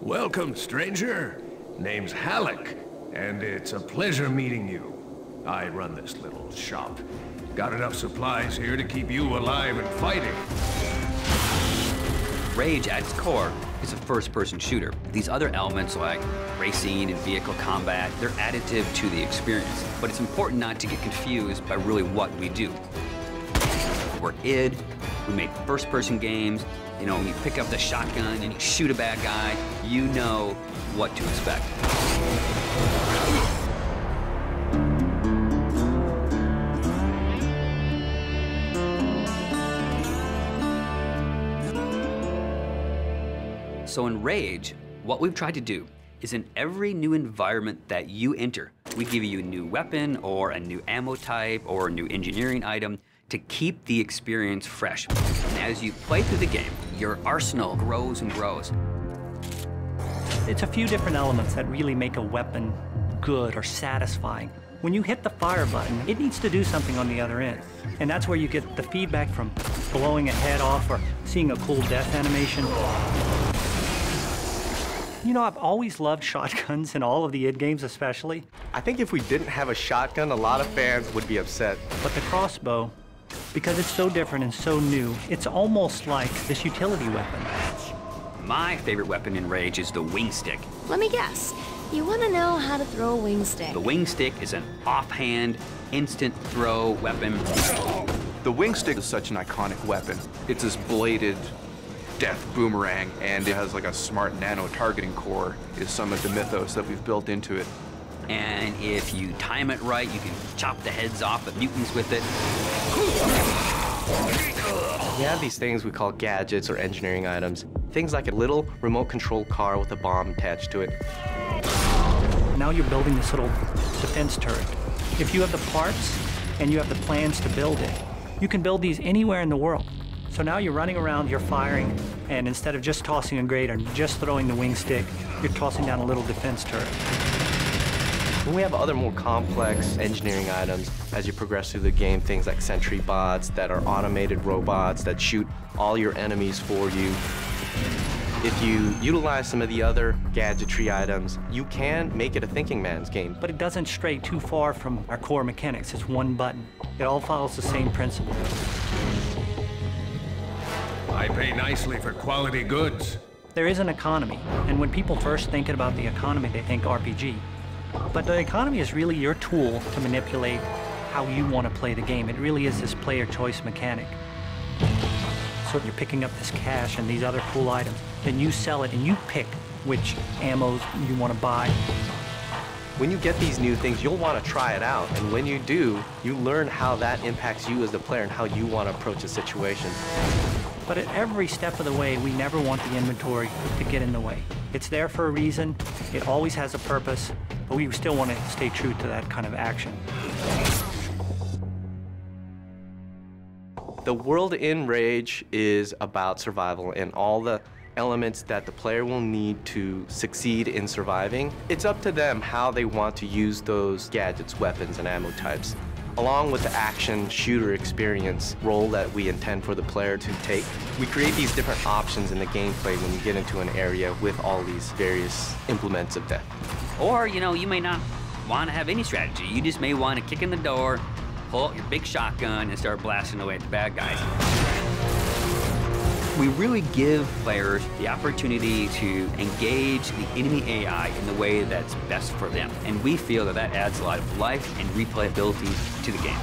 Welcome, stranger. Name's Halleck, and it's a pleasure meeting you. I run this little shop. Got enough supplies here to keep you alive and fighting. Rage, at its core, is a first-person shooter. These other elements like racing and vehicle combat, they're additive to the experience. But it's important not to get confused by really what we do. We're id, we make first-person games. You know, when you pick up the shotgun and you shoot a bad guy, you know what to expect. So in Rage, what we've tried to do is in every new environment that you enter, we give you a new weapon or a new ammo type or a new engineering item to keep the experience fresh. And as you play through the game, your arsenal grows and grows. It's a few different elements that really make a weapon good or satisfying. When you hit the fire button, it needs to do something on the other end. And that's where you get the feedback from blowing a head off or seeing a cool death animation. You know, I've always loved shotguns in all of the id games especially. I think if we didn't have a shotgun, a lot of fans would be upset. But the crossbow, because it's so different and so new, it's almost like this utility weapon. My favorite weapon in Rage is the wing stick. Let me guess. You want to know how to throw a wing stick. The wing stick is an offhand, instant throw weapon. The wing stick is such an iconic weapon. It's this bladed death boomerang, and it has like a smart nano targeting core is some of the mythos that we've built into it. And if you time it right, you can chop the heads off of mutants with it. We have these things we call gadgets or engineering items. Things like a little remote-controlled car with a bomb attached to it. Now you're building this little defense turret. If you have the parts and you have the plans to build it, you can build these anywhere in the world. So now you're running around, you're firing, and instead of just tossing a grenade or just throwing the wing stick, you're tossing down a little defense turret. And we have other more complex engineering items as you progress through the game, things like sentry bots that are automated robots that shoot all your enemies for you. If you utilize some of the other gadgetry items, you can make it a thinking man's game. But it doesn't stray too far from our core mechanics. It's one button. It all follows the same principle. I pay nicely for quality goods. There is an economy, and when people first think about the economy, they think RPG. But the economy is really your tool to manipulate how you want to play the game. It really is this player choice mechanic. So you're picking up this cash and these other cool items, then you sell it and you pick which ammos you want to buy. When you get these new things, you'll want to try it out, and when you do, you learn how that impacts you as the player and how you want to approach a situation. But at every step of the way, we never want the inventory to get in the way. It's there for a reason, it always has a purpose, but we still want to stay true to that kind of action. The world in Rage is about survival and all the elements that the player will need to succeed in surviving. It's up to them how they want to use those gadgets, weapons, and ammo types. Along with the action shooter experience role that we intend for the player to take, we create these different options in the gameplay when you get into an area with all these various implements of death. Or, you know, you may not want to have any strategy. You just may want to kick in the door, pull out your big shotgun, and start blasting away at the bad guys. We really give players the opportunity to engage the enemy AI in the way that's best for them. And we feel that that adds a lot of life and replayability to the game.